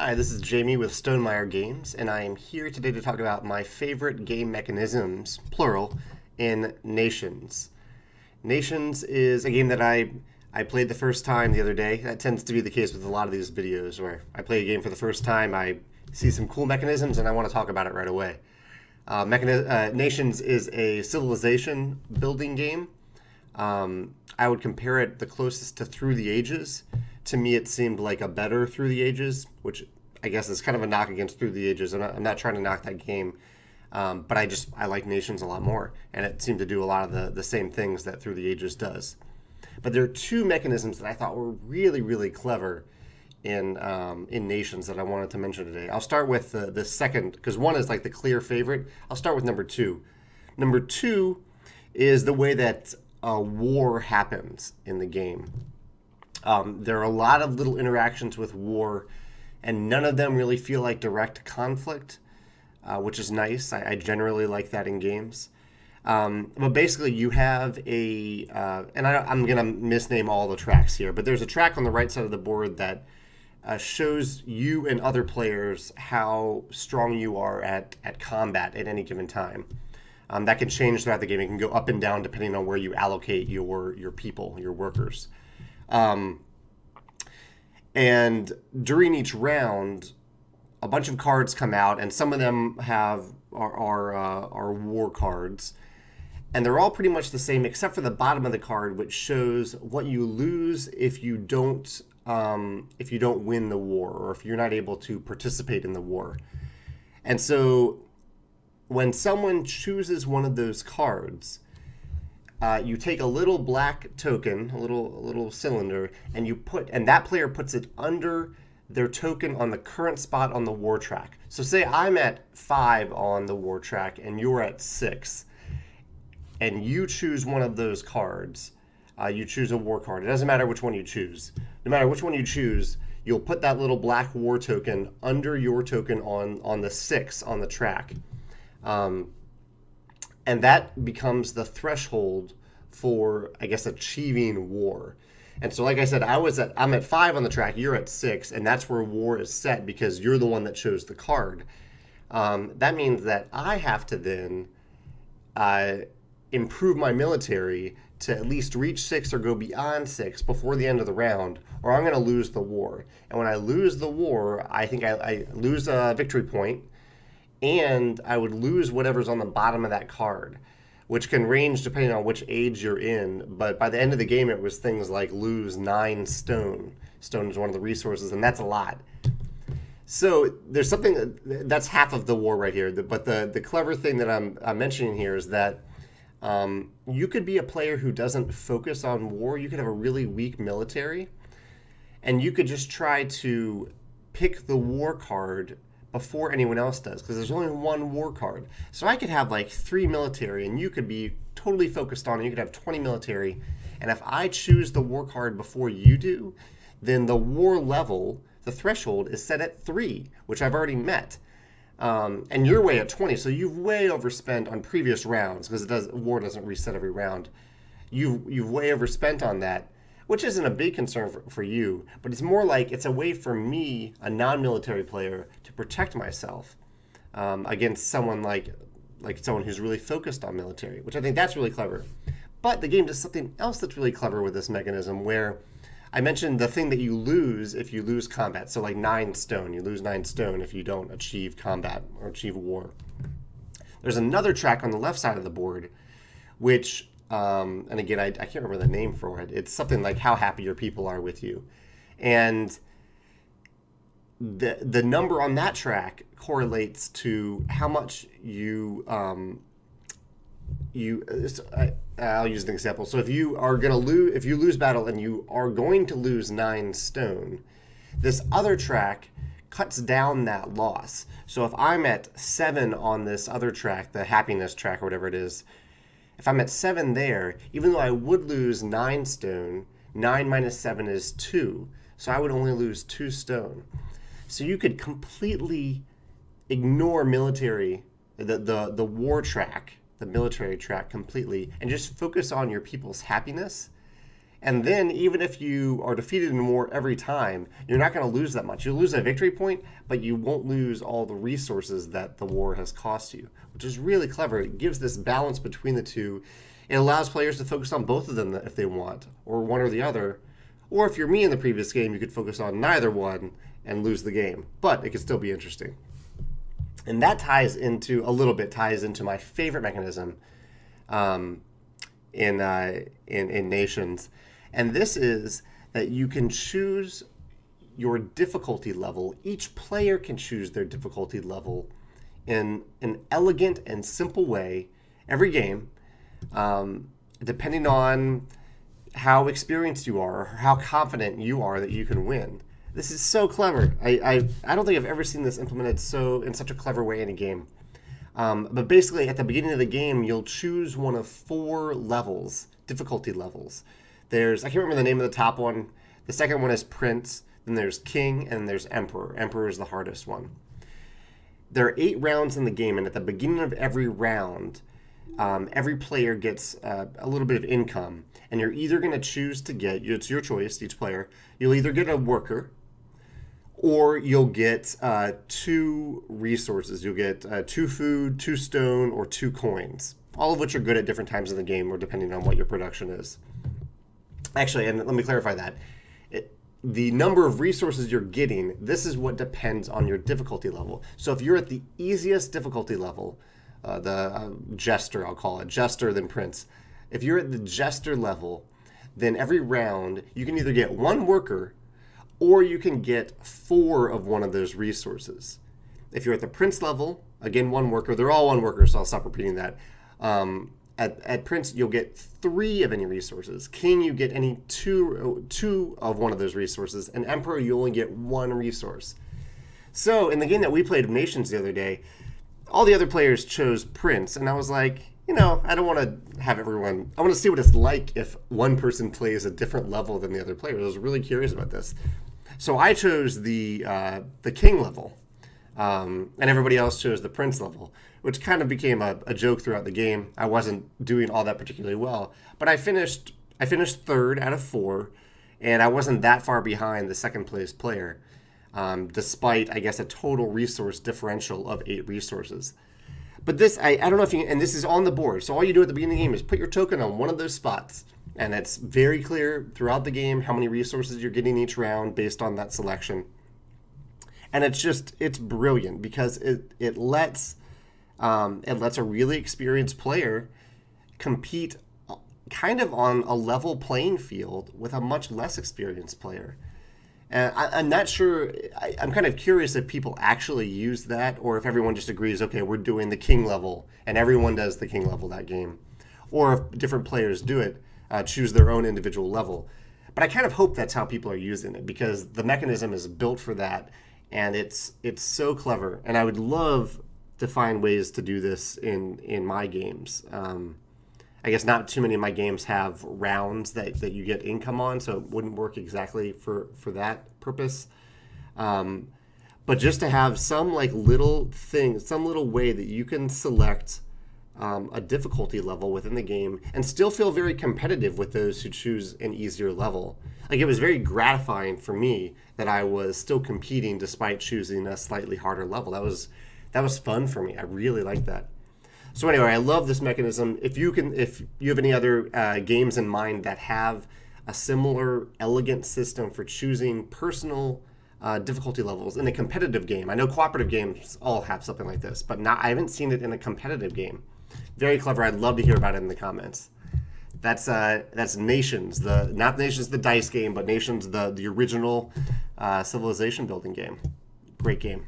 Hi, this is Jamey with Stonemeyer Games, and I am here today to talk about my favorite game mechanisms, plural, in Nations. Nations is a game that I played the first time the other day. That tends to be the case with a lot of these videos where I play a game for the first time, I see some cool mechanisms, and I want to talk about it right away. Nations is a civilization building game. I would compare it the closest to Through the Ages. To me, it seemed like a better Through the Ages, which I guess is kind of a knock against Through the Ages. I'm not trying to knock that game, but I like Nations a lot more, and it seemed to do a lot of the same things that Through the Ages does. But there are two mechanisms that I thought were really, really clever in Nations that I wanted to mention today. I'll start with the second, because one is like the clear favorite. I'll start with number two. Number two is the way that war happens in the game. There are a lot of little interactions with war, and none of them really feel like direct conflict, which is nice. I generally like that in games. But basically, you have I'm going to misname all the tracks here, but there's a track on the right side of the board that shows you and other players how strong you are at combat at any given time. That can change throughout the game. It can go up and down depending on where you allocate your people, your workers. And during each round, a bunch of cards come out, and some of them are war cards, and they're all pretty much the same except for the bottom of the card, which shows what you lose if you don't win the war, or if you're not able to participate in the war. And so, when someone chooses one of those cards, you take a little black token, a little cylinder, and that player puts it under their token on the current spot on the war track. So say I'm at 5 on the war track and you're at 6, and you choose one of those cards. You choose a war card. It doesn't matter which one you choose. No matter which one you choose, you'll put that little black war token under your token on the 6 on the track. And that becomes the threshold for, I guess, achieving war. And so, like I said, I'm at 5 on the track, you're at 6, and that's where war is set because you're the one that chose the card. That means that I have to then improve my military to at least reach 6 or go beyond 6 before the end of the round, or I'm going to lose the war. And when I lose the war, I think I lose a victory point, and I would lose whatever's on the bottom of that card, which can range depending on which age you're in. But by the end of the game, it was things like lose 9 stone. Stone is one of the resources, and that's a lot. So there's something that's half of the war right here. But the clever thing that I'm mentioning here is that you could be a player who doesn't focus on war. You could have a really weak military, and you could just try to pick the war card before anyone else does, because there's only one war card. So I could have like 3 military, and you could be totally focused on it. You could have 20 military, and if I choose the war card before you do, then the war level, the threshold, is set at 3, which I've already met. And you're way at 20, so you've way overspent on previous rounds, because war doesn't reset every round. You've way overspent on that, which isn't a big concern for you, but it's more like it's a way for me, a non-military player, to protect myself against someone like someone who's really focused on military, which I think that's really clever. But the game does something else that's really clever with this mechanism, where I mentioned the thing that you lose if you lose combat. So like 9 stone, you lose 9 stone if you don't achieve combat or achieve war. There's another track on the left side of the board, which and again, I can't remember the name for it. It's something like how happy your people are with you. And the number on that track correlates to how much I'll use an example. So if you lose battle and you are going to lose 9 stone, this other track cuts down that loss. So if I'm at 7 on this other track, the happiness track or whatever it is, if I'm at 7 there, even though I would lose 9 stone, 9 minus 7 is 2. So I would only lose 2 stone. So you could completely ignore military, the war track, the military track completely, and just focus on your people's happiness. And then even if you are defeated in war every time, you're not going to lose that much. You'll lose a victory point, but you won't lose all the resources that the war has cost you, which is really clever. It gives this balance between the two. It allows players to focus on both of them if they want, or one or the other. Or if you're me in the previous game, you could focus on neither one and lose the game. But it could still be interesting. And that ties into my favorite mechanism in Nations. And this is that you can choose your difficulty level. Each player can choose their difficulty level in an elegant and simple way every game, depending on how experienced you are or how confident you are that you can win. This is so clever. I don't think I've ever seen this implemented in such a clever way in a game. But basically, at the beginning of the game, you'll choose one of 4 levels, difficulty levels. I can't remember the name of the top one. The second one is Prince. Then there's King, and there's Emperor. Emperor is the hardest one. There are 8 rounds in the game, and at the beginning of every round, every player gets a little bit of income. And you're either going to choose to get, it's your choice, each player, you'll either get a worker, or you'll get 2 resources. You'll get 2 food, 2 stone, or 2 coins, all of which are good at different times in the game or depending on what your production is. Actually, and let me clarify that. The number of resources you're getting, this is what depends on your difficulty level. So if you're at the easiest difficulty level, the Jester, I'll call it, Jester then Prince. If you're at the Jester level, then every round you can either get 1 worker or you can get 4 of one of those resources. If you're at the Prince level, again, 1 worker. They're all 1 worker, so I'll stop repeating that. At Prince, you'll get 3 of any resources. King, you get any 2 of one of those resources. And Emperor, you only get 1 resource. So in the game that we played of Nations the other day, all the other players chose Prince. And I was like, I don't want to have everyone... I want to see what it's like if one person plays a different level than the other players. I was really curious about this. So I chose the King level. And everybody else chose the Prince level, which kind of became a joke throughout the game. I wasn't doing all that particularly well, but I finished 3rd out of 4, and I wasn't that far behind the second place player, despite, I guess, a total resource differential of 8 resources. But this, I don't know if you, and this is on the board, so all you do at the beginning of the game is put your token on one of those spots, and it's very clear throughout the game how many resources you're getting each round based on that selection. And it's brilliant because it lets a really experienced player compete kind of on a level playing field with a much less experienced player. And I'm not sure, I'm kind of curious if people actually use that or if everyone just agrees, okay, we're doing the King level and everyone does the King level that game. Or if different players do it, choose their own individual level. But I kind of hope that's how people are using it because the mechanism is built for that. And it's so clever, and I would love to find ways to do this in my games. I guess not too many of my games have rounds that you get income on, so it wouldn't work exactly for that purpose. But just to have some little thing, some little way that you can select a difficulty level within the game and still feel very competitive with those who choose an easier level. It was very gratifying for me that I was still competing despite choosing a slightly harder level. That was fun for me. I really like that. So anyway, I love this mechanism. If you have any other games in mind that have a similar elegant system for choosing personal difficulty levels in a competitive game. I know cooperative games all have something like this, but I haven't seen it in a competitive game. Very clever. I'd love to hear about it in the comments. That's Nations, not Nations the dice game, but Nations the original civilization building game. Great game.